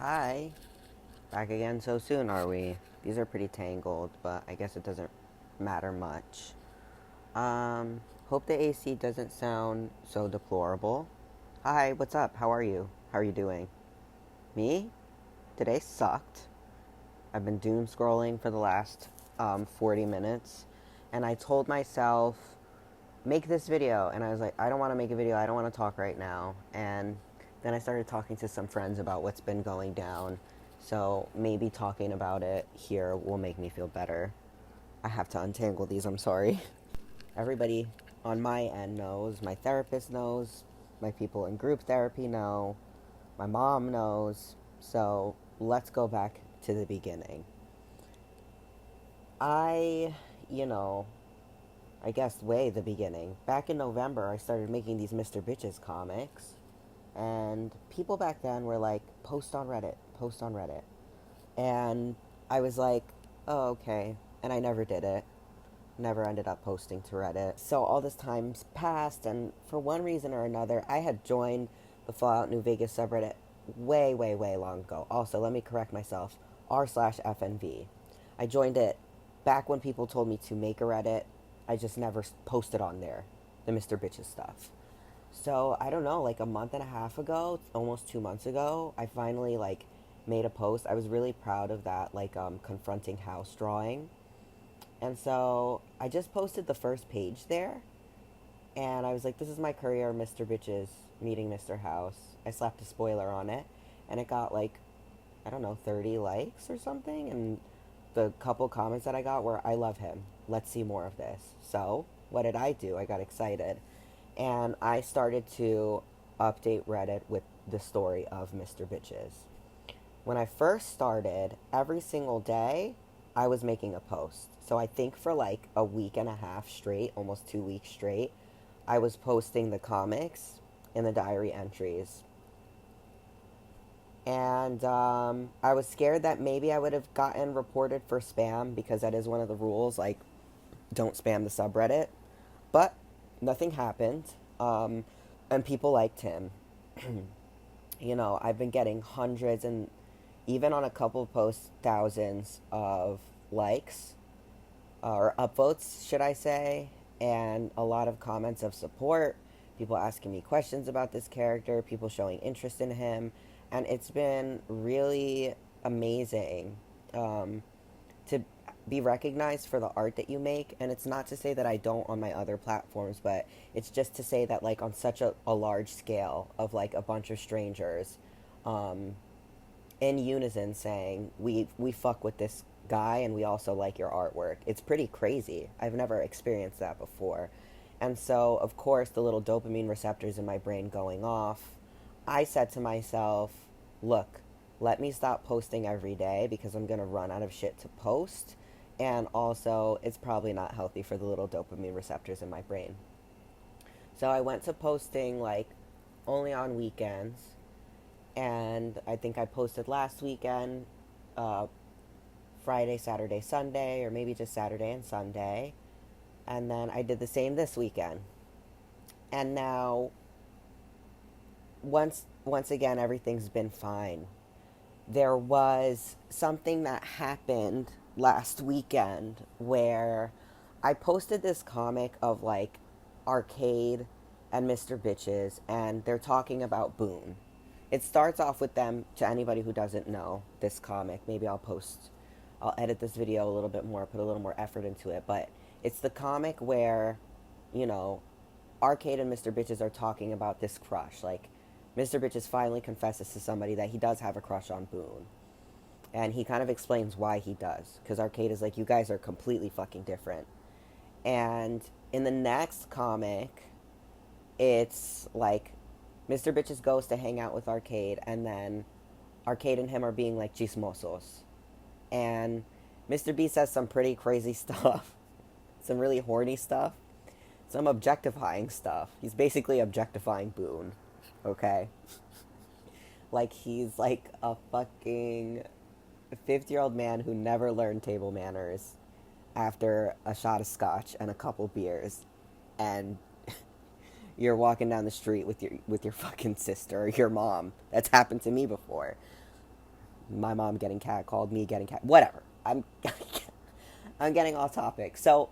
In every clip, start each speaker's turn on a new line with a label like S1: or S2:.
S1: Hi. Back again so soon, are we? These are pretty tangled, but I guess it doesn't matter much. Hope the AC doesn't sound so deplorable. Hi, what's up? How are you? How are you doing? Me? Today sucked. I've been doom scrolling for the last 40 minutes, and I told myself, make this video. And I was like, I don't want to make a video. I don't want to talk right now. And then I started talking to some friends about what's been going down. So maybe talking about it here will make me feel better. I have to untangle these, I'm sorry. Everybody on my end knows, my therapist knows, my people in group therapy know, my mom knows. So let's go back to the beginning. I, you know, I guess way the beginning. Back in November, I started making these Mr. Bitches comics, and people back then were like, post on Reddit, post on Reddit. And I was like, oh, okay. And I never did it. Never ended up posting to Reddit. So all this time's passed, and for one reason or another, I had joined the Fallout New Vegas subreddit way, way, way long ago. Also, let me correct myself, r/FNV. I joined it back when people told me to make a Reddit. I just never posted on there, the Mr. Bitches stuff. So I don't know, like a month and a half ago, almost 2 months ago, I finally like made a post. I was really proud of that, like confronting house drawing. And so I just posted the first page there, and I was like, this is my career, Mr. Bitches meeting Mr. House. I slapped a spoiler on it, and it got like, I don't know, 30 likes or something. And the couple comments that I got were, I love him. Let's see more of this. So what did I do? I got excited, and I started to update Reddit with the story of Mr. Bitches. When I first started, every single day, I was making a post. So I think for like a week and a half straight, almost 2 weeks straight, I was posting the comics in the diary entries. And I was scared that maybe I would have gotten reported for spam because that is one of the rules, like, don't spam the subreddit. But nothing happened. And people liked him. I've been getting hundreds and even on a couple of posts, thousands of likes or upvotes, should I say, and a lot of comments of support, people asking me questions about this character, people showing interest in him, and it's been really amazing to be recognized for the art that you make. And it's not to say that I don't on my other platforms, but it's just to say that like on such a large scale of like a bunch of strangers um, in unison saying we fuck with this guy and we also like your artwork. It's pretty crazy. I've never experienced that before. And so, of course, the little dopamine receptors in my brain going off, I said to myself, look, let me stop posting every day because I'm going to run out of shit to post. And also, it's probably not healthy for the little dopamine receptors in my brain. So I went to posting like only on weekends, and I think I posted last weekend, uh, Friday, Saturday, Sunday, or maybe just Saturday and Sunday. And then I did the same this weekend. And now, once again, everything's been fine. There was something that happened last weekend where I posted this comic of like Arcade and Mr. Bitches, and they're talking about Boone. It starts off with them, to anybody who doesn't know this comic. Maybe I'll edit this video a little bit more, put a little more effort into it. But it's the comic where, you know, Arcade and Mr. Bitches are talking about this crush. Like, Mr. Bitches finally confesses to somebody that he does have a crush on Boone. And he kind of explains why he does. Because Arcade is like, you guys are completely fucking different. And in the next comic, it's like Mr. Bitches goes to hang out with Arcade, and then Arcade and him are being like chismosos. And Mr. B says some pretty crazy stuff, some really horny stuff, some objectifying stuff. He's basically objectifying Boone, okay? Like he's like a fucking 50-year-old man who never learned table manners after a shot of scotch and a couple beers, and you're walking down the street with your fucking sister or your mom. That's happened to me before. my mom getting catcalled, me getting whatever. I'm getting off topic. So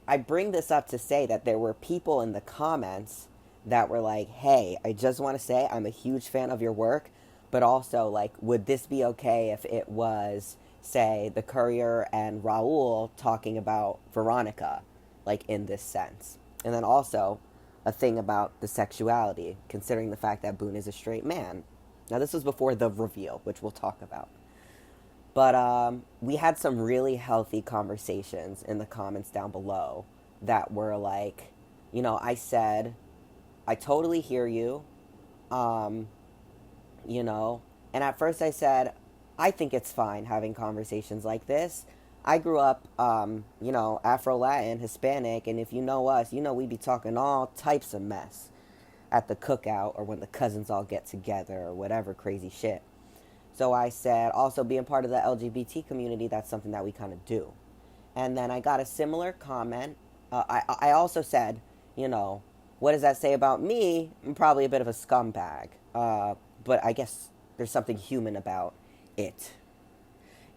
S1: I bring this up to say that there were people in the comments that were like, hey, I just want to say I'm a huge fan of your work, but also, like, would this be okay if it was, say, the Courier and Raul talking about Veronica, like, in this sense? And then also a thing about the sexuality, considering the fact that Boone is a straight man. Now, this was before the reveal, which we'll talk about. But we had some really healthy conversations in the comments down below that were like, I said, I totally hear you, um, you know, and at first I said, I think it's fine having conversations like this. I grew up, Afro-Latin, Hispanic, and if you know us, we be talking all types of mess at the cookout or when the cousins all get together or whatever crazy shit. So I said, also being part of the LGBT community, that's something that we kind of do. And then I got a similar comment. I also said, what does that say about me? I'm probably a bit of a scumbag. But I guess there's something human about it.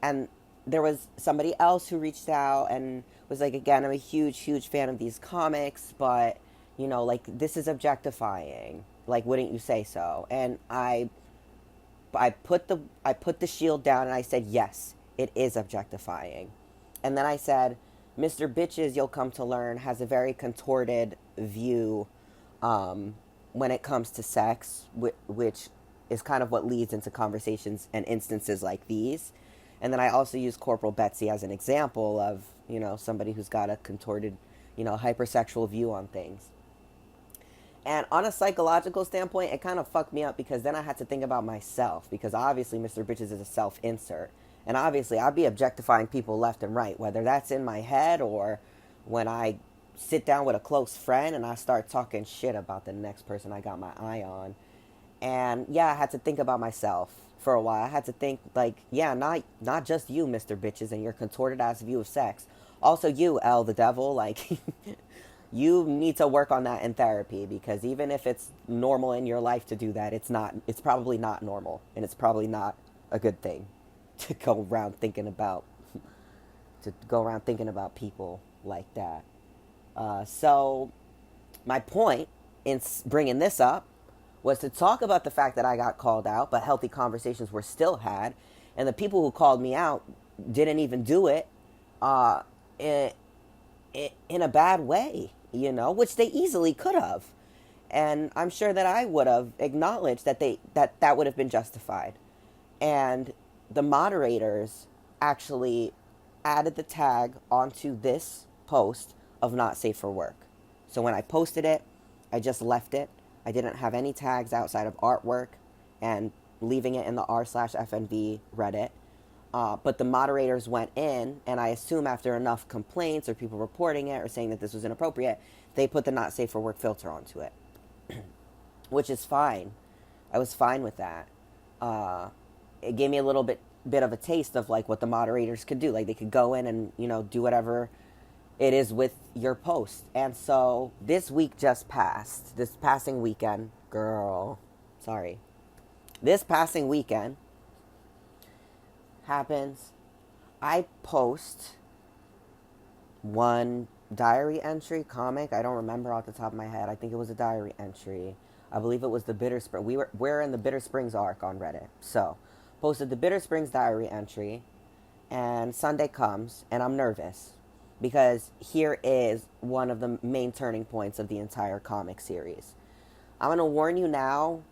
S1: And there was somebody else who reached out and was like, again, I'm a huge, huge fan of these comics, but, this is objectifying. Like, wouldn't you say so? And I put the shield down and I said, yes, it is objectifying. And then I said, Mr. Bitches, you'll come to learn, has a very contorted view when it comes to sex, which is kind of what leads into conversations and instances like these. And then I also used Corporal Betsy as an example of, somebody who's got a contorted, hypersexual view on things. And on a psychological standpoint, it kind of fucked me up because then I had to think about myself, because obviously Mr. Bitches is a self-insert. And obviously I'd be objectifying people left and right, whether that's in my head or when I sit down with a close friend and I start talking shit about the next person I got my eye on. And yeah, I had to think about myself for a while. I had to think like, yeah, not just you, Mr. Bitches, and your contorted ass view of sex. Also you, L the devil, like... You need to work on that in therapy, because even if it's normal in your life to do that, it's probably not normal, and it's probably not a good thing to go around thinking about people like that. So my point in bringing this up was to talk about the fact that I got called out, but healthy conversations were still had, and the people who called me out didn't even do it in a bad way. Which they easily could have. And I'm sure that I would have acknowledged that that would have been justified. And the moderators actually added the tag onto this post of not safe for work. So when I posted it, I just left it. I didn't have any tags outside of artwork and leaving it in the r/FNV Reddit. But the moderators went in, and I assume after enough complaints or people reporting it or saying that this was inappropriate, they put the not safe for work filter onto it, which is fine. I was fine with that. It gave me a little bit of a taste of like what the moderators could do. Like they could go in and, do whatever it is with your post. And so this week just passed, this passing weekend, this passing weekend, happens, I post one diary entry comic. I don't remember off the top of my head. I think it was a diary entry. I believe it was the Bitter Spring. We're in the Bitter Springs arc on Reddit. So, posted the Bitter Springs diary entry, and Sunday comes, and I'm nervous because here is one of the main turning points of the entire comic series. I'm going to warn you now,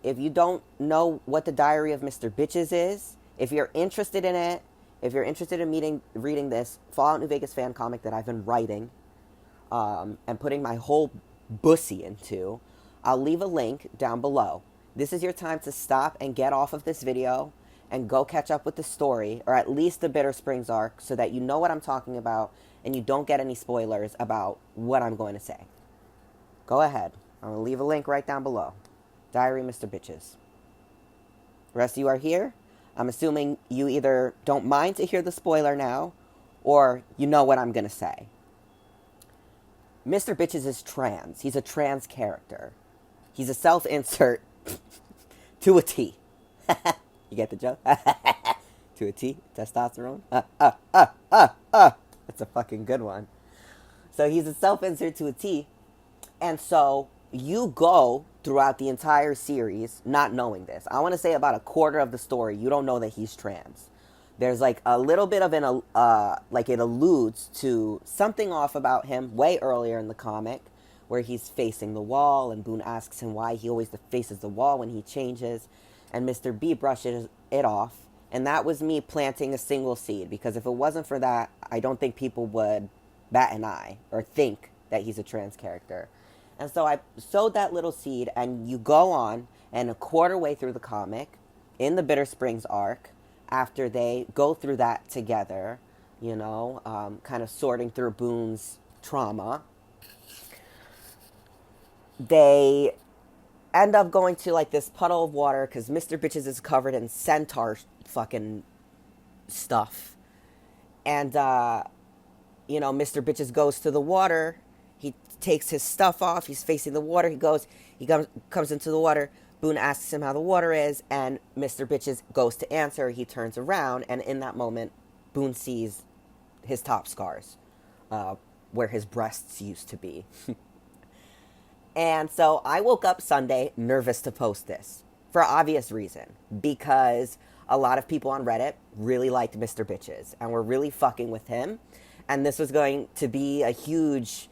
S1: if you don't know what the Diary of Mr. Bitches is, if you're interested in it, if you're interested in reading this Fallout New Vegas fan comic that I've been writing and putting my whole bussy into, I'll leave a link down below. This is your time to stop and get off of this video and go catch up with the story, or at least the Bitter Springs arc, so that you know what I'm talking about and you don't get any spoilers about what I'm going to say. Go ahead. I'm going to leave a link right down below. Diary Mr. Bitches. The rest of you are here. I'm assuming you either don't mind to hear the spoiler now, or you know what I'm going to say. Mr. Bitches is trans. He's a trans character. He's a self-insert to a T. You get the joke? To a T, testosterone. That's a fucking good one. So he's a self-insert to a T, and so you go throughout the entire series not knowing this. I want to say about a quarter of the story, you don't know that he's trans. There's like a little bit of an, like it alludes to something off about him way earlier in the comic where he's facing the wall and Boone asks him why he always faces the wall when he changes. And Mr. B brushes it off. And that was me planting a single seed because if it wasn't for that, I don't think people would bat an eye or think that he's a trans character. And so I sowed that little seed, and you go on, and a quarter way through the comic, in the Bitter Springs arc, after they go through that together, you know, kind of sorting through Boone's trauma, they end up going to like this puddle of water because Mr. Bitches is covered in centaur fucking stuff. And, you know, Mr. Bitches goes to the water. He takes his stuff off. He's facing the water. He comes into the water. Boone asks him how the water is, and Mr. Bitches goes to answer. He turns around, and in that moment, Boone sees his top scars, where his breasts used to be. And so I woke up Sunday nervous to post this, for obvious reason, because a lot of people on Reddit really liked Mr. Bitches, and were really fucking with him, and this was going to be a huge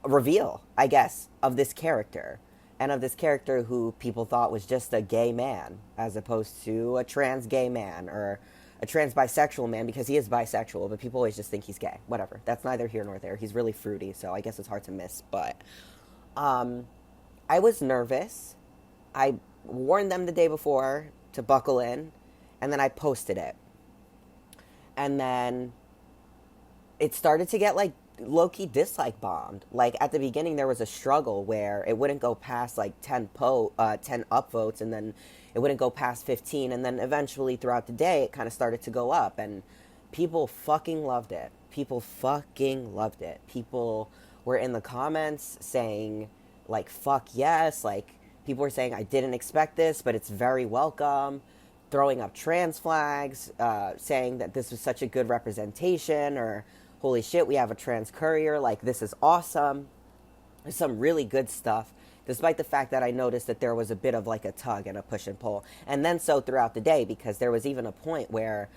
S1: reveal, I guess, of this character, and of this character who people thought was just a gay man, as opposed to a trans gay man, or a trans bisexual man, because he is bisexual, but people always just think he's gay. Whatever. That's neither here nor there. He's really fruity, so I guess it's hard to miss, but I was nervous. I warned them the day before to buckle in, and then I posted it. And then it started to get, like, low-key dislike bombed. Like, at the beginning, there was a struggle where it wouldn't go past, like, 10 upvotes, and then it wouldn't go past 15, and then eventually, throughout the day, it kind of started to go up, and people fucking loved it. People fucking loved it. People were in the comments saying, like, fuck yes, like, people were saying, I didn't expect this, but it's very welcome, throwing up trans flags, saying that this was such a good representation, or holy shit, we have a trans courier, like, this is awesome. There's some really good stuff, despite the fact that I noticed that there was a bit of, like, a tug and a push and pull. And then so throughout the day, because there was even a point where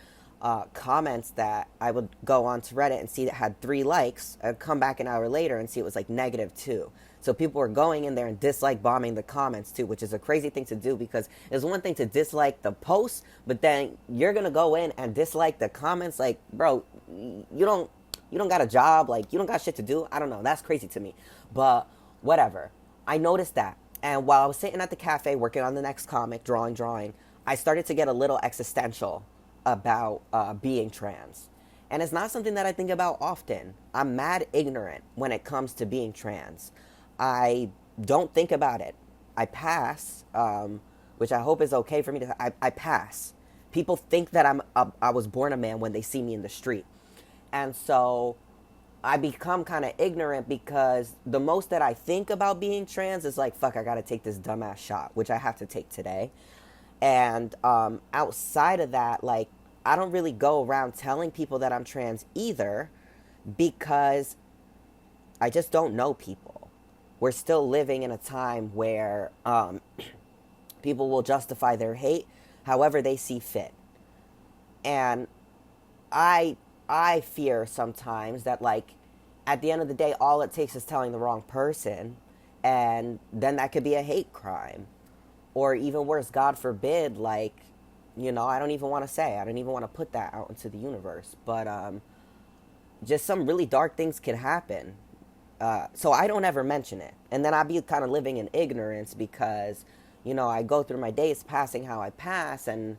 S1: comments that I would go on to Reddit and see that had 3 likes, I'd come back an hour later and see it was, like, -2. So people were going in there and dislike bombing the comments, too, which is a crazy thing to do, because it's one thing to dislike the post, but then you're going to go in and dislike the comments. Like, bro, you don't got a job, like, you don't got shit to do. I don't know, that's crazy to me, but whatever. I noticed that, and while I was sitting at the cafe working on the next comic, drawing, I started to get a little existential about being trans, and it's not something that I think about often. I'm mad ignorant when it comes to being trans. I don't think about it. I pass, which I hope is okay for me to, I pass. People think that I was born a man when they see me in the street. And so I become kind of ignorant because the most that I think about being trans is like, fuck, I got to take this dumbass shot, which I have to take today. And outside of that, like, I don't really go around telling people that I'm trans either, because I just don't know people. We're still living in a time where people will justify their hate however they see fit. And I fear sometimes that, like, at the end of the day, all it takes is telling the wrong person, and then that could be a hate crime. Or even worse, God forbid, like, you know, I don't even want to say, I don't even want to put that out into the universe, but just some really dark things could happen. So I don't ever mention it. And then I'd be kind of living in ignorance because, you know, I go through my days passing how I pass, and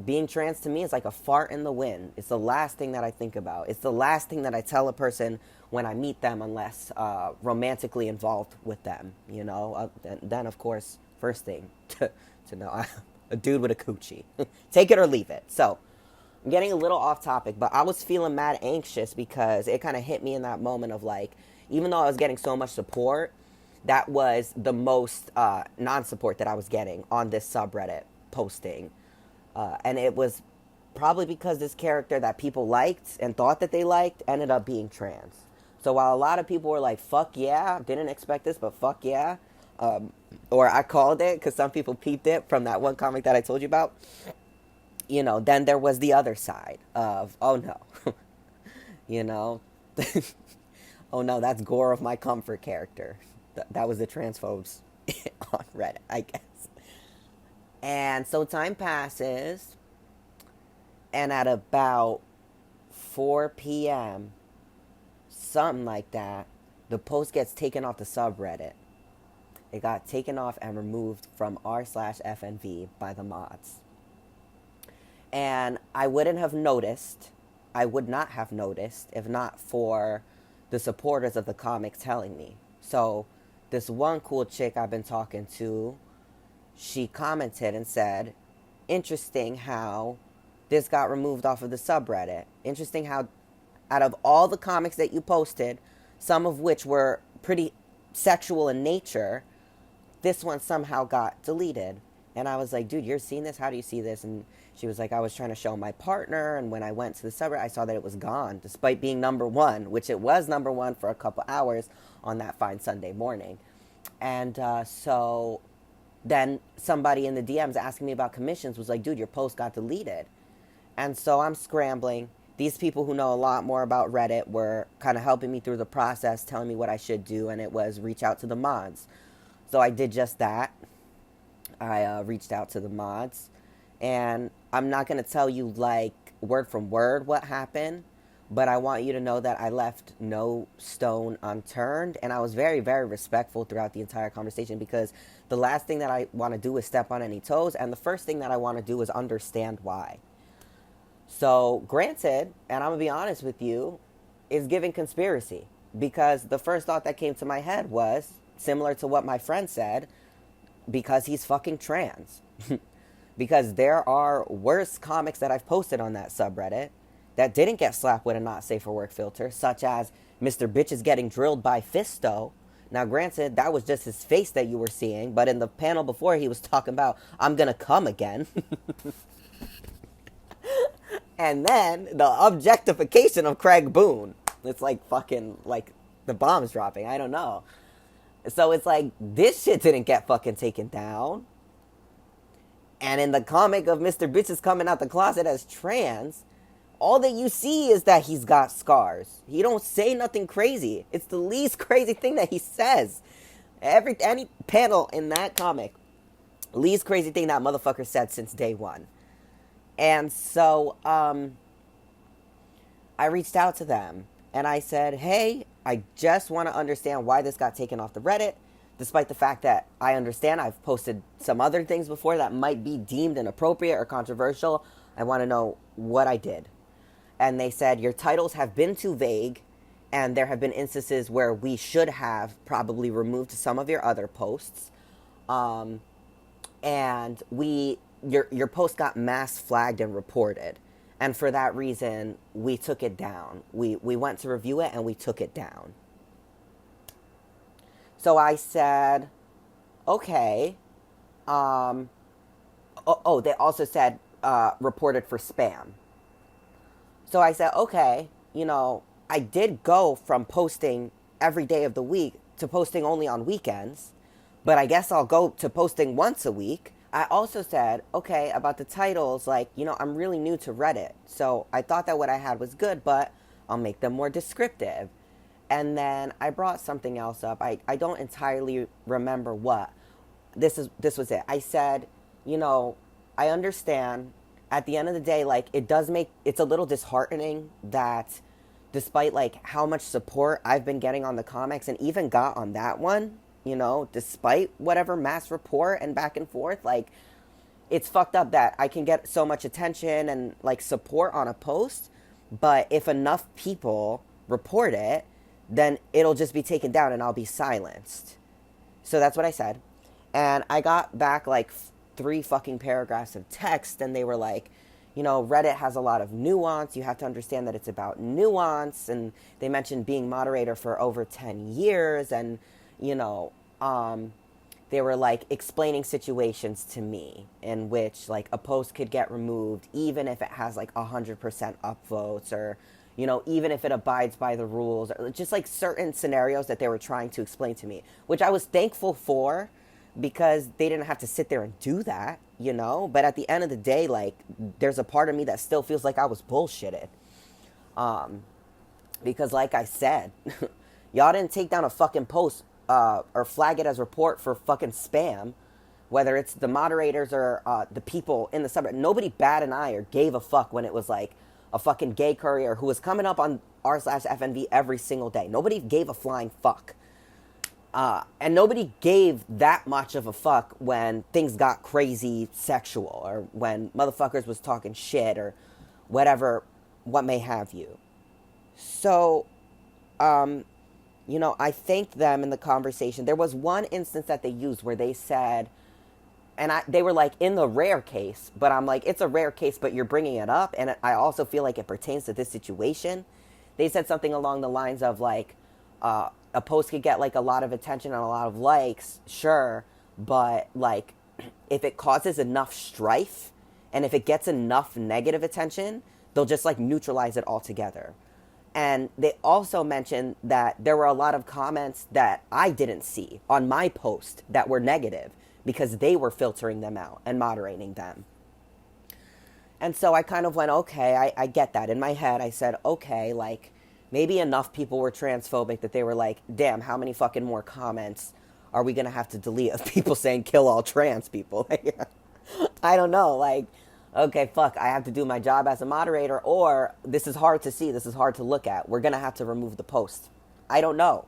S1: being trans to me is like a fart in the wind. It's the last thing that I think about. It's the last thing that I tell a person when I meet them, unless romantically involved with them, you know. And then, of course, first thing to know, a dude with a coochie. Take it or leave it. So I'm getting a little off topic, but I was feeling mad anxious because it kind of hit me in that moment of, like, even though I was getting so much support, that was the most non-support that I was getting on this subreddit posting. And it was probably because this character that people liked and thought that they liked ended up being trans. So while a lot of people were like, fuck yeah, didn't expect this, but fuck yeah, or I called it because some people peeped it from that one comic that I told you about, then there was the other side of, oh no, you know, oh no, that's Gore of My Comfort character. That was the transphobes on Reddit, I guess. And so time passes, and at about 4 p.m., something like that, the post gets taken off the subreddit. It got taken off and removed from r/FNV by the mods. And I would not have noticed if not for the supporters of the comic telling me. So this one cool chick I've been talking to, she commented and said, interesting how this got removed off of the subreddit. Interesting how out of all the comics that you posted, some of which were pretty sexual in nature, this one somehow got deleted. And I was like, dude, you're seeing this? How do you see this? And she was like, I was trying to show my partner, and when I went to the subreddit, I saw that it was gone, despite being number one, which it was number one for a couple hours on that fine Sunday morning. And so then somebody in the DMs asking me about commissions was like, dude, your post got deleted. And so I'm scrambling. These people who know a lot more about Reddit were kind of helping me through the process, telling me what I should do, and it was reach out to the mods. So I did just that. I reached out to the mods, and I'm not going to tell you like word from word what happened, but I want you to know that I left no stone unturned, and I was very, very respectful throughout the entire conversation, because the last thing that I want to do is step on any toes, and the first thing that I want to do is understand why. So granted, and I'm going to be honest with you, is giving conspiracy, because the first thought that came to my head was similar to what my friend said, because he's fucking trans. Because there are worse comics that I've posted on that subreddit that didn't get slapped with a not safe for work filter, such as Mr. Bitch is getting drilled by Fisto. Now granted, that was just his face that you were seeing, but in the panel before he was talking about, I'm gonna come again. And then the objectification of Craig Boone. It's like fucking, like the bomb's dropping, I don't know. So it's like, this shit didn't get fucking taken down. And in the comic of Mr. Bitches coming out the closet as trans, all that you see is that he's got scars. He don't say nothing crazy. It's the least crazy thing that he says. Any panel in that comic, least crazy thing that motherfucker said since day one. And so, I reached out to them and I said, hey, I just want to understand why this got taken off the Reddit, despite the fact that I understand I've posted some other things before that might be deemed inappropriate or controversial. I want to know what I did. And they said, your titles have been too vague, and there have been instances where we should have probably removed some of your other posts. And your post got mass flagged and reported. And for that reason, we took it down. We went to review it and we took it down. So I said, okay. They also said reported for spam. So I said, okay, I did go from posting every day of the week to posting only on weekends, but I guess I'll go to posting once a week. I also said, okay, about the titles, I'm really new to Reddit, so I thought that what I had was good, but I'll make them more descriptive. And then I brought something else up. I don't entirely remember what. This was it. I said, I understand. At the end of the day, it's a little disheartening that despite how much support I've been getting on the comics, and even got on that one, despite whatever mass report and back and forth, it's fucked up that I can get so much attention and support on a post, but if enough people report it, then it'll just be taken down and I'll be silenced. So that's what I said. And I got back 3 fucking paragraphs of text, and they were like, Reddit has a lot of nuance. You have to understand that it's about nuance. And they mentioned being moderator for over 10 years. And, they were like explaining situations to me in which like a post could get removed even if it has like 100% upvotes, or even if it abides by the rules, or just like certain scenarios that they were trying to explain to me, which I was thankful for because they didn't have to sit there and do that, but at the end of the day, like, there's a part of me that still feels like I was bullshitted. Because like I said, y'all didn't take down a fucking post or flag it as report for fucking spam, whether it's the moderators or the people in the subreddit. Nobody bat an eye or gave a fuck when it was like a fucking gay courier who was coming up on r/FNV every single day. Nobody gave a flying fuck. And nobody gave that much of a fuck when things got crazy sexual, or when motherfuckers was talking shit, or whatever, what may have you. So, I thanked them in the conversation. There was one instance that they used where they said, and they were like, in the rare case, but I'm like, it's a rare case, but you're bringing it up, and I also feel like it pertains to this situation. They said something along the lines of like, a post could get like a lot of attention and a lot of likes, sure, but like, if it causes enough strife and if it gets enough negative attention, they'll just like neutralize it altogether. And they also mentioned that there were a lot of comments that I didn't see on my post that were negative because they were filtering them out and moderating them. And so I kind of went, okay, I get that. In my head, I said, okay, like, maybe enough people were transphobic that they were like, damn, how many fucking more comments are we going to have to delete of people saying kill all trans people? I don't know. Like, okay, fuck, I have to do my job as a moderator, or this is hard to see, this is hard to look at. We're going to have to remove the post. I don't know.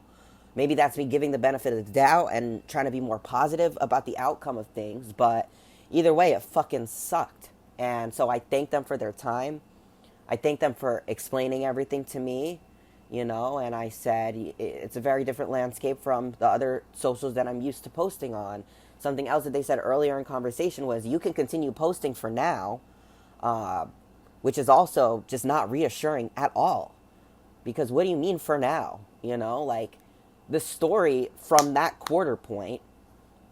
S1: Maybe that's me giving the benefit of the doubt and trying to be more positive about the outcome of things, but either way, it fucking sucked. And so I thank them for their time. I thank them for explaining everything to me, and I said, it's a very different landscape from the other socials that I'm used to posting on. Something else that they said earlier in conversation was, you can continue posting for now, which is also just not reassuring at all. Because what do you mean for now? Like, the story from that quarter point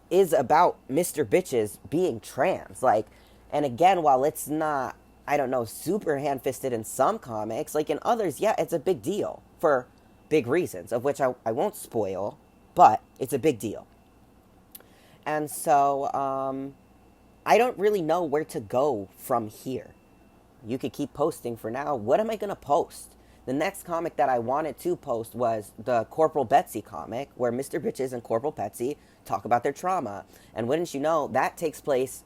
S1: is about Mr. Bitches being trans. Like, and again, while it's not, I don't know, super hand-fisted in some comics, like in others, yeah, it's a big deal for big reasons, of which I won't spoil, but it's a big deal. And so, I don't really know where to go from here. You could keep posting for now. What am I going to post? The next comic that I wanted to post was the Corporal Betsy comic, where Mr. Bitches and Corporal Betsy talk about their trauma. And wouldn't you know, that takes place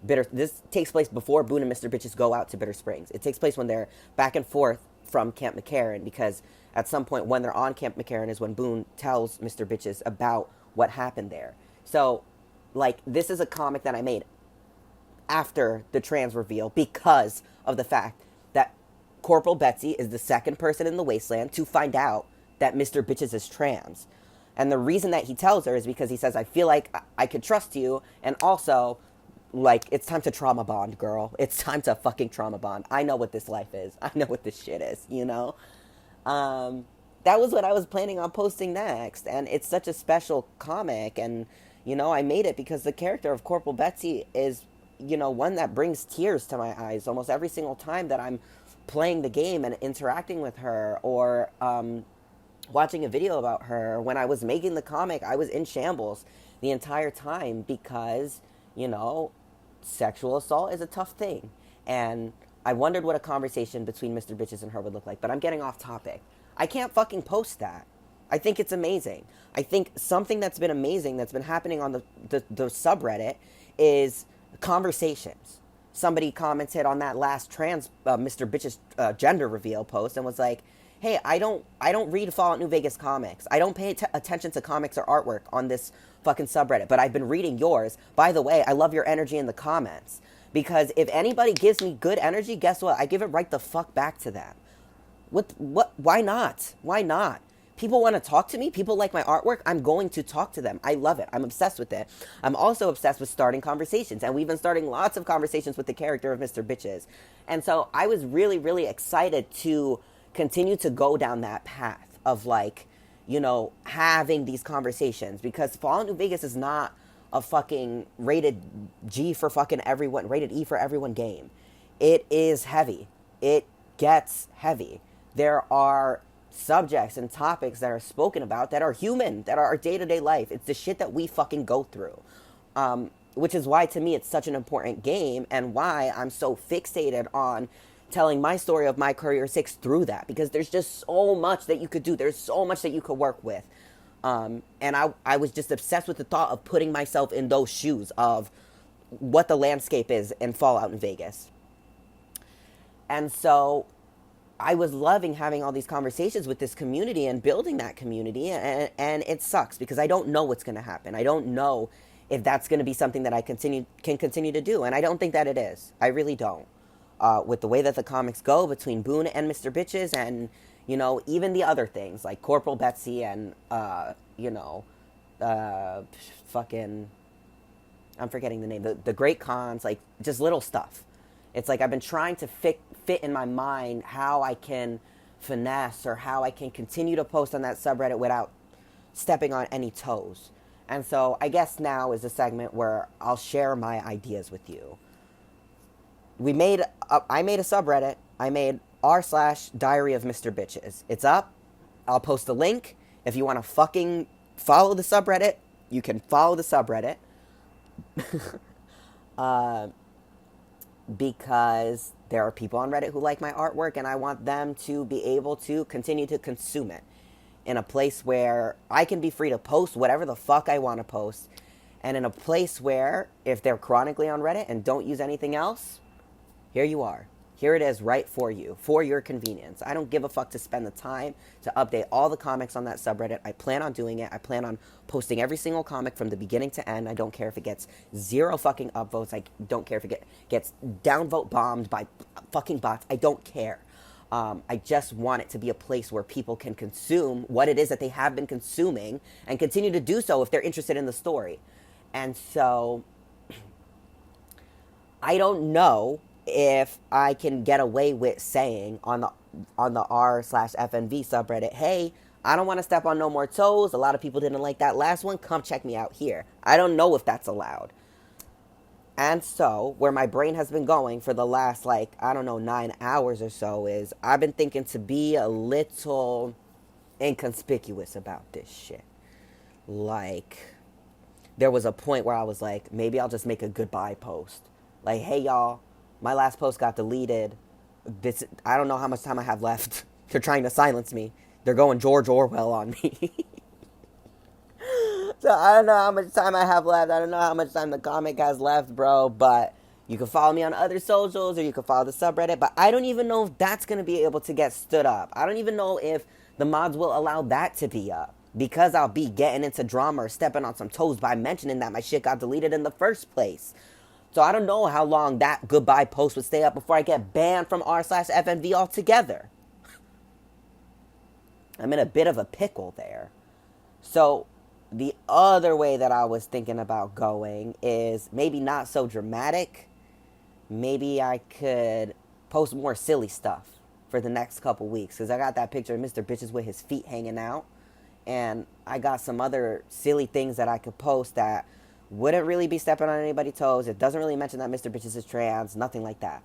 S1: this takes place before Boone and Mr. Bitches go out to Bitter Springs. It takes place when they're back and forth from Camp McCarran, because at some point when they're on Camp McCarran is when Boone tells Mr. Bitches about what happened there. So, like, this is a comic that I made after the trans reveal because of the fact that Corporal Betsy is the second person in the wasteland to find out that Mr. Bitches is trans. And the reason that he tells her is because he says, I feel like I could trust you, and also, like, it's time to trauma bond, girl. It's time to fucking trauma bond. I know what this life is. I know what this shit is, That was what I was planning on posting next, and it's such a special comic, and I made it because the character of Corporal Betsy is, one that brings tears to my eyes almost every single time that I'm playing the game and interacting with her, or watching a video about her. When I was making the comic, I was in shambles the entire time because, sexual assault is a tough thing. And I wondered what a conversation between Mr. Bitches and her would look like, but I'm getting off topic. I can't fucking post that. I think it's amazing. I think something that's been amazing that's been happening on the subreddit is conversations. Somebody commented on that last trans Mr. Bitch's gender reveal post and was like, hey, I don't read Fallout New Vegas comics. I don't pay attention to comics or artwork on this fucking subreddit, but I've been reading yours. By the way, I love your energy in the comments. Because if anybody gives me good energy, guess what? I give it right the fuck back to them. Why not? Why not? People want to talk to me. People like my artwork. I'm going to talk to them. I love it. I'm obsessed with it. I'm also obsessed with starting conversations. And we've been starting lots of conversations with the character of Mr. Bitches. And so I was really, really excited to continue to go down that path of, like, having these conversations, because Fallout New Vegas is not a fucking rated G for fucking everyone, rated E for everyone game. It is heavy. It gets heavy. There are subjects and topics that are spoken about that are human, that are our day-to-day life. It's the shit that we fucking go through. Which is why, to me, it's such an important game, and why I'm so fixated on telling my story of my career 6 through that, because there's just so much that you could do. There's so much that you could work with. And I was just obsessed with the thought of putting myself in those shoes of what the landscape is in Fallout in Vegas. And so I was loving having all these conversations with this community and building that community, and it sucks because I don't know what's going to happen. I don't know if that's going to be something that I can continue to do, and I don't think that it is. I really don't. With the way that the comics go between Boone and Mr. Bitches, and even the other things like Corporal Betsy and fucking, I'm forgetting the name, the Great Cons, like just little stuff. It's like I've been trying to fit in my mind how I can finesse or how I can continue to post on that subreddit without stepping on any toes. And so I guess now is a segment where I'll share my ideas with you. I made a subreddit. I made r/Diary of Mr. Bitches. It's up. I'll post a link. If you want to fucking follow the subreddit, you can follow the subreddit. Because there are people on Reddit who like my artwork, and I want them to be able to continue to consume it in a place where I can be free to post whatever the fuck I want to post, and in a place where if they're chronically on Reddit and don't use anything else, here you are. Here it is right for you, for your convenience. I don't give a fuck to spend the time to update all the comics on that subreddit. I plan on doing it. I plan on posting every single comic from the beginning to end. I don't care if it gets 0 fucking upvotes. I don't care if it gets downvote bombed by fucking bots. I don't care. I just want it to be a place where people can consume what it is that they have been consuming and continue to do so if they're interested in the story. And so I don't know if I can get away with saying on the r/FNV subreddit, hey, I don't want to step on no more toes. A lot of people didn't like that last one. Come check me out here. I don't know if that's allowed. And so where my brain has been going for the last, 9 hours or so is I've been thinking to be a little inconspicuous about this shit. Like, there was a point where I was like, maybe I'll just make a goodbye post. Like, hey, y'all. My last post got deleted. I don't know how much time I have left. They're trying to silence me. They're going George Orwell on me. So I don't know how much time I have left. I don't know how much time the comic has left, bro. But you can follow me on other socials, or you can follow the subreddit. But I don't even know if that's going to be able to get stood up. I don't even know if the mods will allow that to be up, because I'll be getting into drama or stepping on some toes by mentioning that my shit got deleted in the first place. So I don't know how long that goodbye post would stay up before I get banned from r/FNV altogether. I'm in a bit of a pickle there. So the other way that I was thinking about going is maybe not so dramatic. Maybe I could post more silly stuff for the next couple weeks, because I got that picture of Mr. Bitches with his feet hanging out. And I got some other silly things that I could post that wouldn't really be stepping on anybody's toes. It doesn't really mention that Mr. Bitches is trans, nothing like that.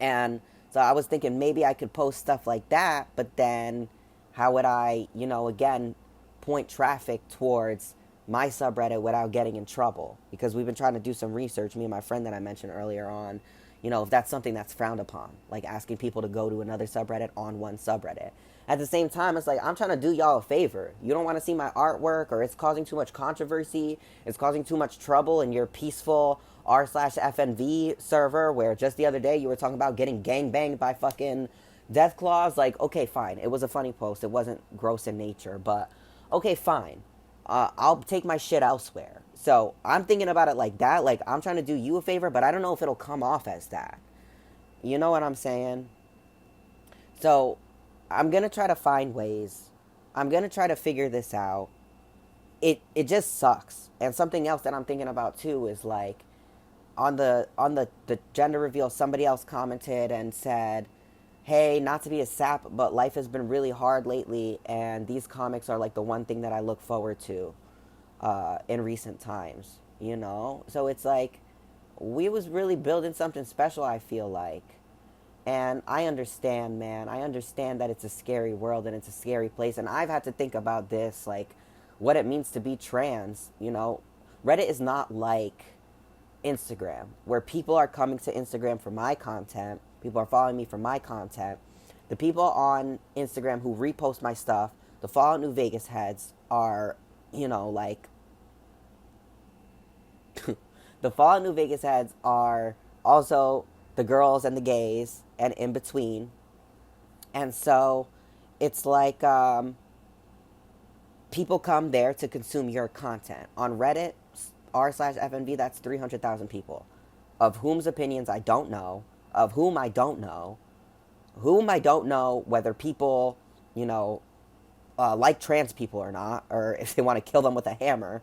S1: And so I was thinking maybe I could post stuff like that, but then how would I, again, point traffic towards my subreddit without getting in trouble? Because we've been trying to do some research, me and my friend that I mentioned earlier on, if that's something that's frowned upon, like asking people to go to another subreddit on one subreddit. At the same time, it's like, I'm trying to do y'all a favor. You don't want to see my artwork, or it's causing too much controversy, it's causing too much trouble in your peaceful r/FNV server, where just the other day you were talking about getting gangbanged by fucking Deathclaws. Like, okay, fine. It was a funny post. It wasn't gross in nature, but okay, fine. I'll take my shit elsewhere. So I'm thinking about it like that. Like, I'm trying to do you a favor, but I don't know if it'll come off as that. You know what I'm saying? So I'm going to try to find ways. I'm going to try to figure this out. It just sucks. And something else that I'm thinking about too is like on the gender reveal, somebody else commented and said, hey, not to be a sap, but life has been really hard lately, and these comics are like the one thing that I look forward to in recent times, you know? So it's like, we was really building something special, I feel like. And I understand, man. I understand that it's a scary world and it's a scary place. And I've had to think about this, like, what it means to be trans, you know? Reddit is not like Instagram, where people are coming to Instagram for my content. People are following me for my content. The people on Instagram who repost my stuff, the Fallout New Vegas heads, are, you know, like, the Fallout New Vegas heads are also the girls and the gays and in between. And so it's like people come there to consume your content. On Reddit, r/FNV, that's 300,000 people, of whom's opinions I don't know, of whom I don't know, whether people, you know, like trans people or not, or if they want to kill them with a hammer.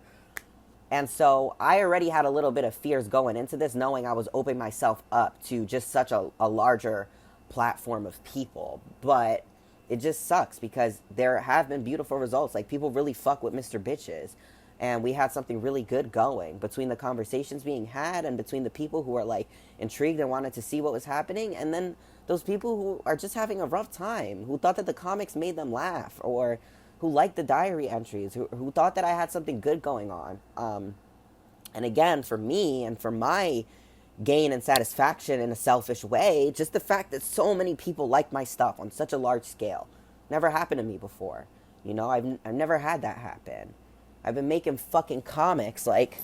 S1: And so I already had a little bit of fears going into this, knowing I was opening myself up to just such a larger platform of people. But it just sucks because there have been beautiful results. Like, people really fuck with Mr. Bitches. And we had something really good going between the conversations being had and between the people who are like intrigued and wanted to see what was happening. And then those people who are just having a rough time, who thought that the comics made them laugh, or who liked the diary entries, who thought that I had something good going on. And again, for me and for my gain and satisfaction in a selfish way, just the fact that so many people like my stuff on such a large scale never happened to me before. You know, I've never had that happen. I've been making fucking comics like,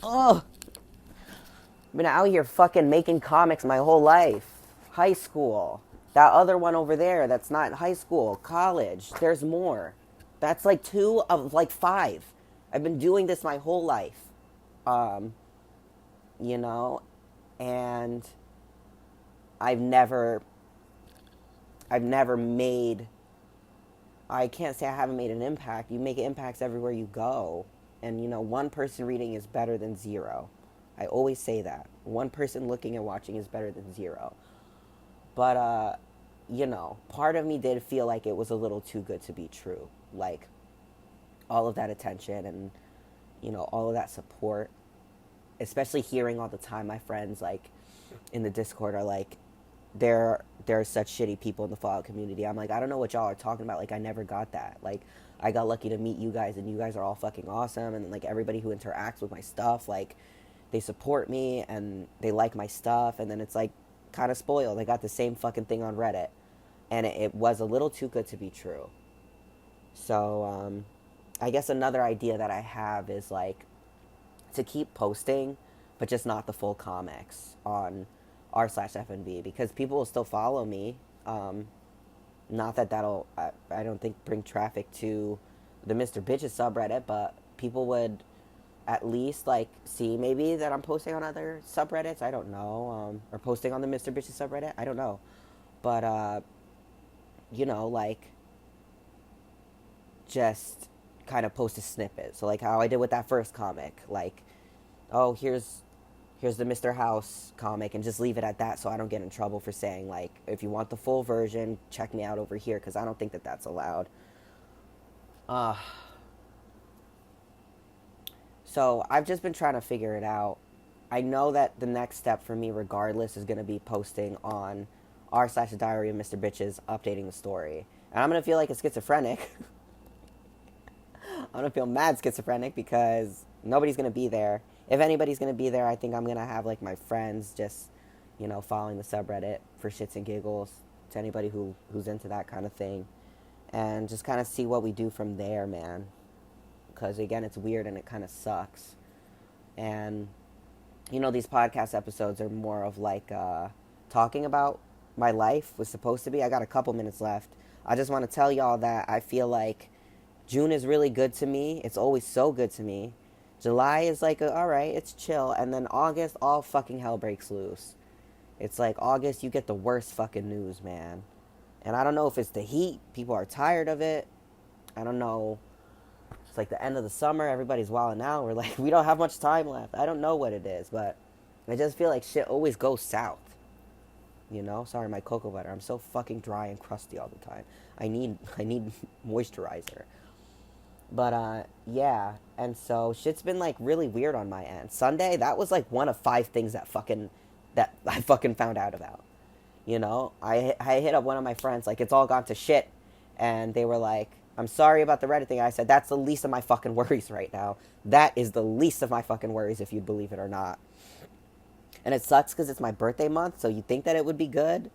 S1: oh, I've been out here fucking making comics my whole life. High school. That other one over there, that's not high school, college. There's more. That's like 2 of like 5. I've been doing this my whole life. You know, and I've never made, I can't say I haven't made an impact. You make impacts everywhere you go. And, you know, one person reading is better than 0. I always say that. One person looking and watching is better than 0. But, you know, part of me did feel like it was a little too good to be true. Like, all of that attention and, you know, all of that support. Especially hearing all the time my friends, like, in the Discord are like, there are such shitty people in the Fallout community. I'm like, I don't know what y'all are talking about. Like, I never got that. Like, I got lucky to meet you guys, and you guys are all fucking awesome. And, like, everybody who interacts with my stuff, like, they support me, and they like my stuff. And then it's, like, kind of spoiled. I got the same fucking thing on Reddit. And it was a little too good to be true. So, I guess another idea that I have is, like, to keep posting, but just not the full comics on r/FNV, because people will still follow me. Not that that'll, I don't think, bring traffic to the Mr. Bitches subreddit, but people would at least, like, see maybe that I'm posting on other subreddits. I don't know. Or posting on the Mr. Bitches subreddit. I don't know. But, you know, like, just kind of post a snippet. So, like, how I did with that first comic. Like, oh, here's the Mr. House comic, and just leave it at that so I don't get in trouble for saying, like, if you want the full version, check me out over here, because I don't think that that's allowed. So I've just been trying to figure it out. I know that the next step for me, regardless, is going to be posting on r/Diary of Mr. Bitches, updating the story. And I'm going to feel like a schizophrenic. I'm going to feel mad schizophrenic because nobody's going to be there. If anybody's going to be there, I think I'm going to have, like, my friends just, you know, following the subreddit for shits and giggles, to anybody who's into that kind of thing. And just kind of see what we do from there, man. Because, again, it's weird and it kind of sucks. And, you know, these podcast episodes are more of, like, talking about my life was supposed to be. I got a couple minutes left. I just want to tell y'all that I feel like June is really good to me. It's always so good to me. July is like, all right, it's chill. And then August, all fucking hell breaks loose. It's like August, you get the worst fucking news, man. And I don't know if it's the heat. People are tired of it. I don't know. It's like the end of the summer. Everybody's wilding out. We're like, we don't have much time left. I don't know what it is, but I just feel like shit always goes south. You know, sorry, my cocoa butter. I'm so fucking dry and crusty all the time. I need moisturizer. But yeah, and so shit's been like really weird on my end. Sunday, that was like one of 5 things that I fucking found out about. You know, I hit up one of my friends like it's all gone to shit, and they were like, "I'm sorry about the Reddit thing." I said, "That's the least of my fucking worries right now. That is the least of my fucking worries, if you believe it or not." And it sucks because it's my birthday month, so you think that it would be good?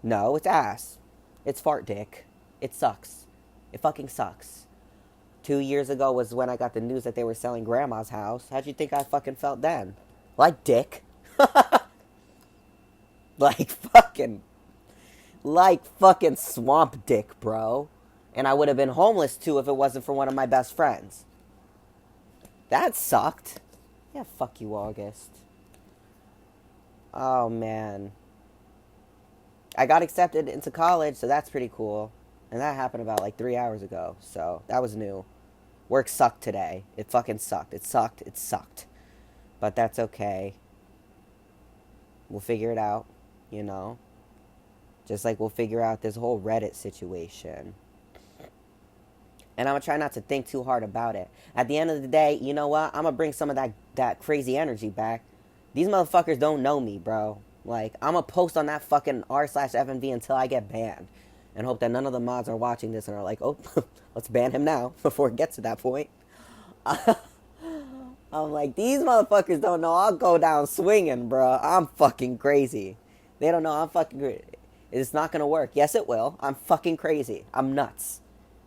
S1: No, it's ass. It's fart dick. It sucks. It fucking sucks. 2 years ago was when I got the news that they were selling grandma's house. How'd you think I fucking felt then? Like dick. like fucking, like fucking swamp dick, bro. And I would have been homeless too if it wasn't for one of my best friends. That sucked. Yeah, fuck you, August. Oh, man. I got accepted into college, so that's pretty cool. And that happened about like 3 hours ago, so that was new. Work sucked today. It fucking sucked. It sucked. It sucked. But that's okay. We'll figure it out, you know? Just like we'll figure out this whole Reddit situation. And I'm going to try not to think too hard about it. At the end of the day, you know what? I'm going to bring some of that crazy energy back. These motherfuckers don't know me, bro. Like, I'm going to post on that fucking r/FNV until I get banned. And hope that none of the mods are watching this and are like, oh, let's ban him now before it gets to that point. I'm like, these motherfuckers don't know I'll go down swinging, bro. I'm fucking crazy. They don't know I'm fucking crazy. It's not going to work. Yes, it will. I'm fucking crazy. I'm nuts.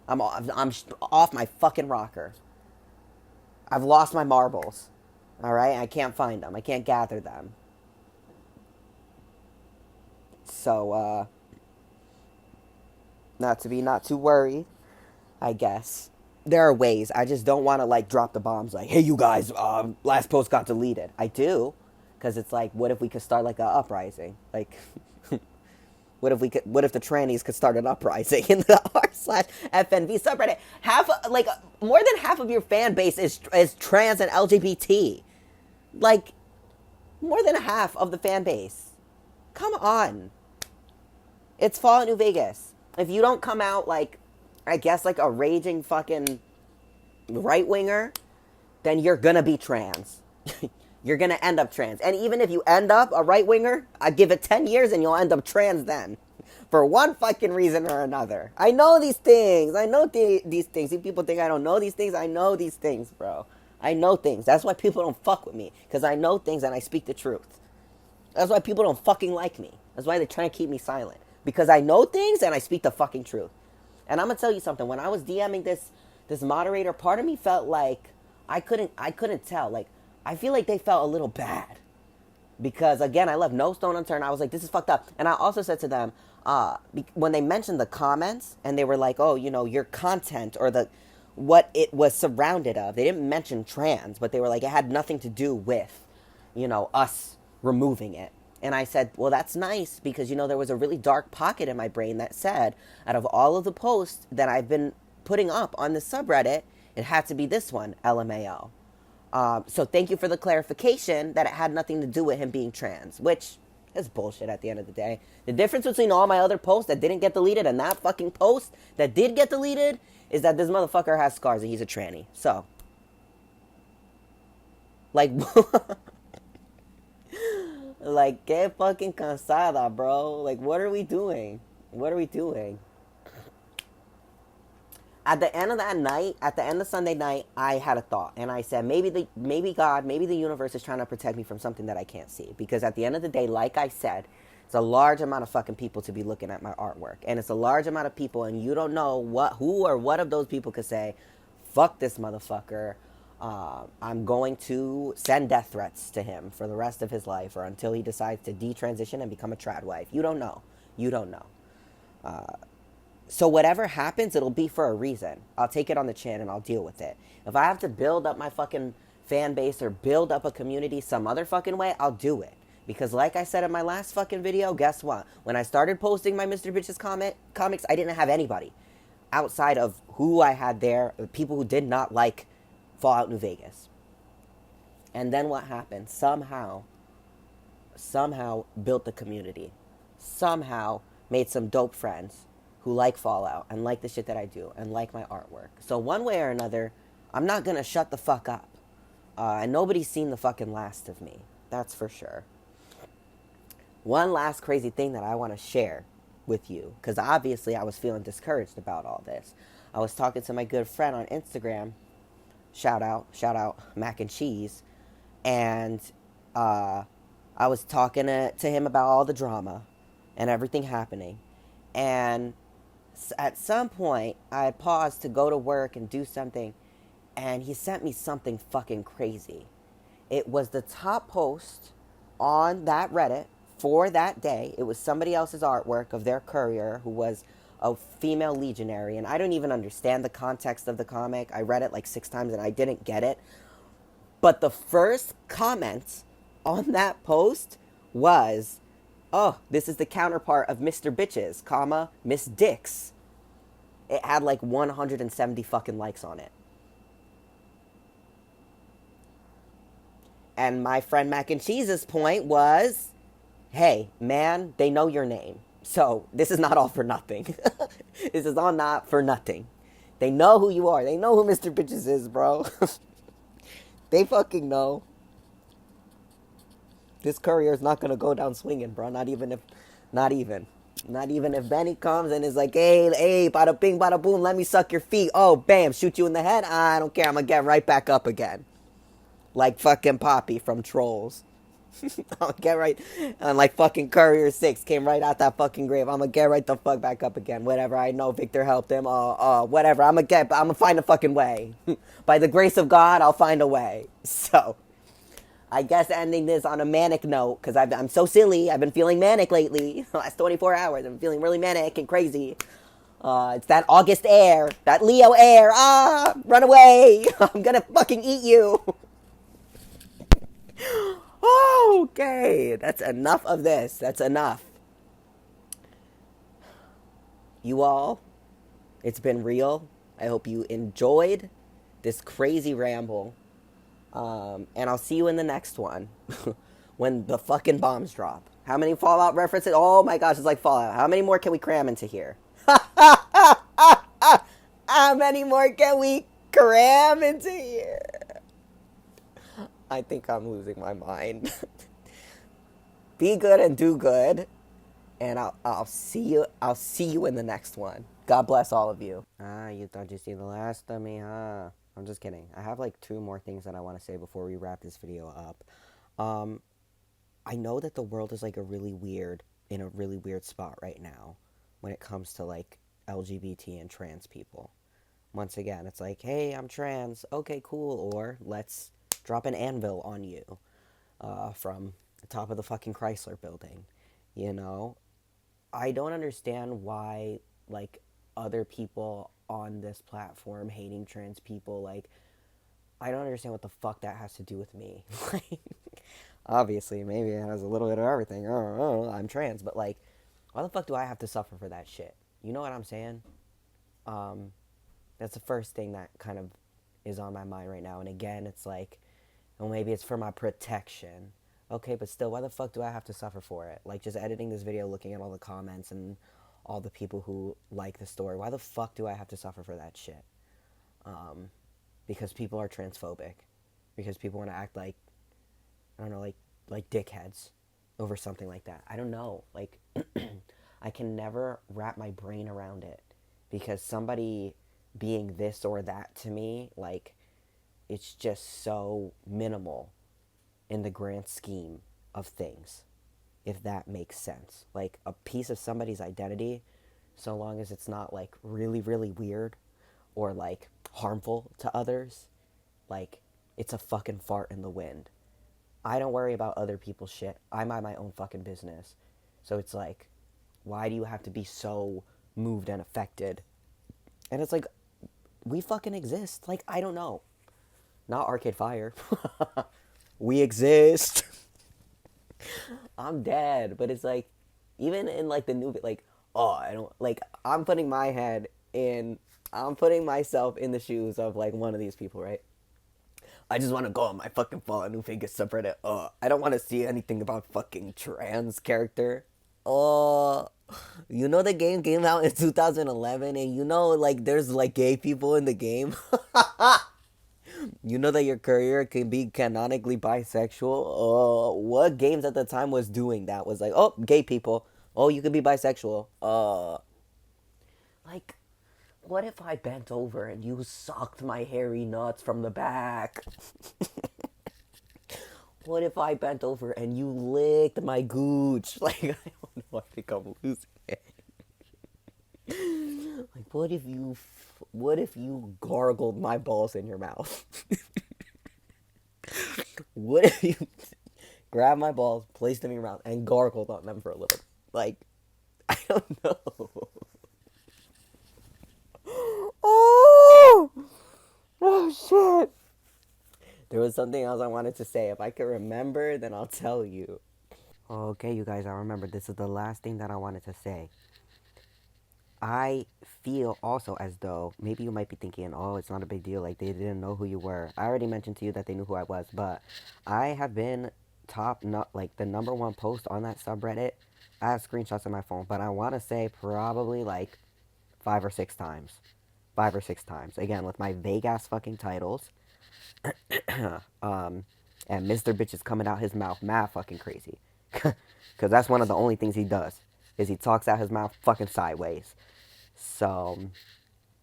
S1: I'm off my fucking rocker. I've lost my marbles. All right? I can't find them. I can't gather them. So, not too worried, I guess. There are ways. I just don't want to, like, drop the bombs like, hey, you guys, last post got deleted. I do, because it's like, what if we could start, like, a uprising? Like, what if the trannies could start an uprising in the r/FNV subreddit? More than half of your fan base is trans and LGBT. Like, more than half of the fan base. Come on. It's Fallout New Vegas. If you don't come out like, I guess like a raging fucking right-winger, then you're gonna be trans. You're gonna end up trans. And even if you end up a right-winger, I give it 10 years and you'll end up trans then. For one fucking reason or another. I know these things. I know these things. See, people think I don't know these things. I know these things, bro. I know things. That's why people don't fuck with me. Because I know things and I speak the truth. That's why people don't fucking like me. That's why they're trying to keep me silent. Because I know things and I speak the fucking truth. And I'm going to tell you something. When I was DMing this moderator, part of me felt like I couldn't tell. Like, I feel like they felt a little bad. Because, again, I left no stone unturned. I was like, this is fucked up. And I also said to them, when they mentioned the comments, and they were like, oh, you know, your content or what it was surrounded of. They didn't mention trans, but they were like, it had nothing to do with, you know, us removing it. And I said, well, that's nice because, you know, there was a really dark pocket in my brain that said, out of all of the posts that I've been putting up on the subreddit, it had to be this one, LMAO. So thank you for the clarification that it had nothing to do with him being trans, which is bullshit at the end of the day. The difference between all my other posts that didn't get deleted and that fucking post that did get deleted is that this motherfucker has scars and he's a tranny. So, like, like, que fucking cansada, bro. Like, what are we doing? What are we doing? At the end of that night, at the end of Sunday night, I had a thought. And I said, maybe God, maybe the universe is trying to protect me from something that I can't see. Because at the end of the day, like I said, it's a large amount of fucking people to be looking at my artwork. And it's a large amount of people, and you don't know who or what of those people could say, fuck this motherfucker. I'm going to send death threats to him for the rest of his life or until he decides to detransition and become a trad wife. You don't know. You don't know. So whatever happens, it'll be for a reason. I'll take it on the chin and I'll deal with it. If I have to build up my fucking fan base or build up a community some other fucking way, I'll do it. Because like I said in my last fucking video, guess what? When I started posting my Mr. Bitches comics, I didn't have anybody outside of who I had there, people who did not like Fallout New Vegas. And then what happened? Somehow built the community. somehow made some dope friends who like Fallout and like the shit that I do and like my artwork. So one way or another, I'm not gonna shut the fuck up. And nobody's seen the fucking last of me. That's for sure. One last crazy thing that I want to share with you, because obviously I was feeling discouraged about all this. I was talking to my good friend on Instagram, shout out, Mac and Cheese, and I was talking to him about all the drama and everything happening. And at some point, I paused to go to work and do something, and he sent me something fucking crazy. It was the top post on that Reddit for that day. It was somebody else's artwork of their courier who was a female legionary, and I don't even understand the context of the comic. I read it like 6 times and I didn't get it. But the first comment on that post was, "Oh, this is the counterpart of Mr. Bitches, comma, Miss Dicks." It had like 170 fucking likes on it. And my friend Mac and Cheese's point was, hey, man, they know your name. So this is not all for nothing. This is all not for nothing. They know who you are. They know who Mr. Bitches is, bro. They fucking know. This courier's not gonna go down swinging, bro. Not even if Benny comes and is like, hey, bada bing, bada boom, let me suck your feet. Oh, bam, shoot you in the head. I don't care. I'm gonna get right back up again. Like fucking Poppy from Trolls. I'll get right, and like fucking Courier 6 came right out that fucking grave. I'm gonna get right the fuck back up again. Whatever, I know Victor helped him. Whatever, I'm gonna find a fucking way. By the grace of God, I'll find a way. So, I guess ending this on a manic note, because I'm so silly. I've been feeling manic lately. The last 24 hours, I'm feeling really manic and crazy. It's that August air, that Leo air. Run away. I'm gonna fucking eat you. Okay, that's enough of this. That's enough. You all, it's been real. I hope you enjoyed this crazy ramble. And I'll see you in the next one when the fucking bombs drop. How many Fallout references? Oh my gosh, it's like Fallout. How many more can we cram into here? How many more can we cram into here? I think I'm losing my mind. Be good and do good, and I'll see you in the next one. God bless all of you. You thought you'd see the last of me, huh? I'm just kidding. I have like 2 more things that I want to say before we wrap this video up. I know that the world is like in a really weird spot right now when it comes to like LGBT and trans people. Once again, it's like, hey, I'm trans. Okay, cool. Or let's drop an anvil on you from the top of the fucking Chrysler building. You know, I don't understand why like other people on this platform hating trans people, like, I don't understand what the fuck that has to do with me. Like, obviously, maybe it has a little bit of everything. Oh, I'm trans, but like, why the fuck do I have to suffer for that shit? You know what I'm saying? That's the first thing that kind of is on my mind right now. And again, it's like, well, maybe it's for my protection. Okay, but still, why the fuck do I have to suffer for it? Like, just editing this video, looking at all the comments and all the people who like the story. Why the fuck do I have to suffer for that shit? Because people are transphobic. Because people want to act like, I don't know, like dickheads over something like that. I don't know. Like, I can never wrap my brain around it. Because somebody being this or that to me, like, it's just so minimal in the grand scheme of things, if that makes sense. Like, a piece of somebody's identity, so long as it's not like really, really weird or like harmful to others, like, it's a fucking fart in the wind. I don't worry about other people's shit. I mind my own fucking business. So it's like, why do you have to be so moved and affected? And it's like, we fucking exist. Like, I don't know. Not Arcade Fire. We exist. I'm dead. But it's like, even in like the new, like, I don't, like, I'm putting myself in the shoes of like one of these people, right? I just want to go on my fucking Fallout New Vegas subreddit. I don't want to see anything about fucking trans character. Oh, you know the game came out in 2011, and you know like there's like gay people in the game. You know that your career can be canonically bisexual. What games at the time was doing that was like, oh, gay people. Oh, you can be bisexual. Like, what if I bent over and you sucked my hairy nuts from the back? What if I bent over and you licked my gooch? Like, I don't know. I think I'm losing it. Like, what if you gargled my balls in your mouth? What if you grabbed my balls, placed them in your mouth, and gargled on them for a little? Like, I don't know. Oh, oh shit. There was something else I wanted to say. If I can remember, then I'll tell you. Okay, you guys, I remember. This is the last thing that I wanted to say. I feel also as though maybe you might be thinking, oh, it's not a big deal. Like, they didn't know who you were. I already mentioned to you that they knew who I was, but I have been top, not like the number one post on that subreddit. I have screenshots on my phone, but I want to say probably like 5 or 6 times. 5 or 6 times. Again, with my vague ass fucking titles. And Mr. Bitch is coming out his mouth mad fucking crazy. Because that's one of the only things he does, is he talks out his mouth fucking sideways. So,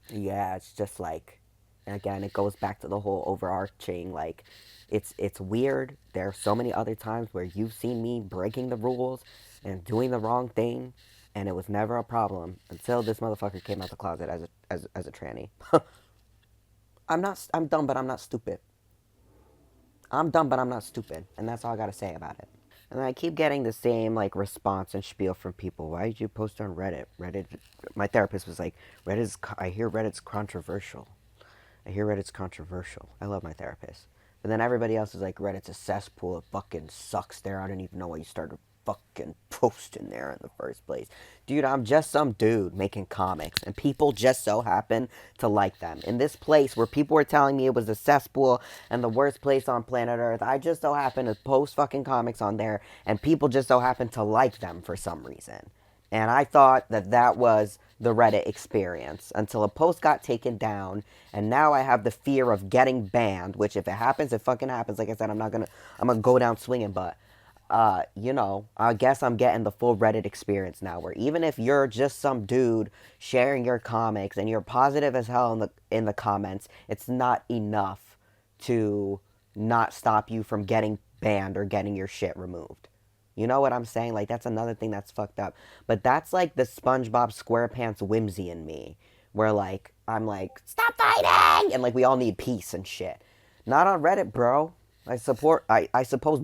S1: yeah, it's just like, again, it goes back to the whole overarching, like, it's weird. There are so many other times where you've seen me breaking the rules and doing the wrong thing, and it was never a problem until this motherfucker came out the closet as a tranny. I'm dumb, but I'm not stupid. I'm dumb, but I'm not stupid, and that's all I gotta say about it. And I keep getting the same like response and spiel from people. Why did you post on Reddit? Reddit. My therapist was like, Reddit's. I hear Reddit's controversial. I hear Reddit's controversial. I love my therapist. But then everybody else is like, Reddit's a cesspool. It fucking sucks there. I don't even know why you started fucking posting there in the first place. Dude, I'm just some dude making comics, and people just so happen to like them. In this place where people were telling me it was a cesspool and the worst place on planet Earth, I just so happen to post fucking comics on there, and people just so happen to like them for some reason. And I thought that that was the Reddit experience until a post got taken down, and now I have the fear of getting banned. Which, if it happens, it fucking happens. Like I said, I'm gonna go down swinging. But, I guess I'm getting the full Reddit experience now, where even if you're just some dude sharing your comics and you're positive as hell in the comments, it's not enough to not stop you from getting banned or getting your shit removed. You know what I'm saying? Like, that's another thing that's fucked up. But that's like the SpongeBob SquarePants whimsy in me. Where, like, I'm like, stop fighting! And, like, we all need peace and shit. Not on Reddit, bro. I suppose,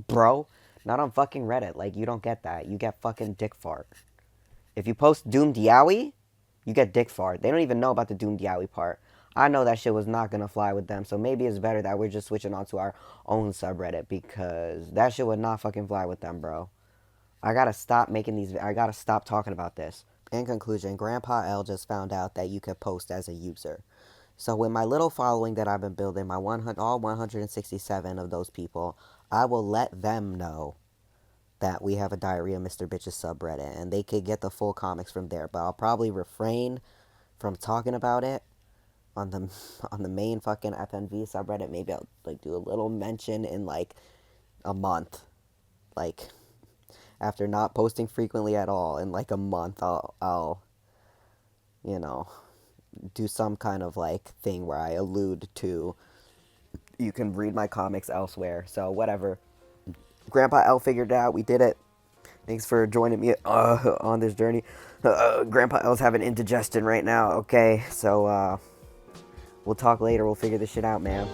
S1: bro. Not on fucking Reddit. Like, you don't get that. You get fucking dick fart. If you post Doomed Yowie, you get dick fart. They don't even know about the Doomed Yowie part. I know that shit was not gonna fly with them, so maybe it's better that we're just switching on to our own subreddit, because that shit would not fucking fly with them, bro. I gotta stop making these. I gotta stop talking about this. In conclusion, Grandpa L just found out that you could post as a user. So with my little following that I've been building, my 100, all 167 of those people, I will let them know that we have a Diarrhea Mr. Bitches subreddit, and they could get the full comics from there. But I'll probably refrain from talking about it on the on the main fucking FNV subreddit. Maybe I'll like do a little mention in like a month, like after not posting frequently at all in like a month. I'll you know do some kind of like thing where I allude to you can read my comics elsewhere. So whatever. Grandpa L figured it out. We did it. Thanks for joining me on this journey. Grandpa L's having indigestion right now. Okay, so we'll talk later. We'll figure this shit out, man.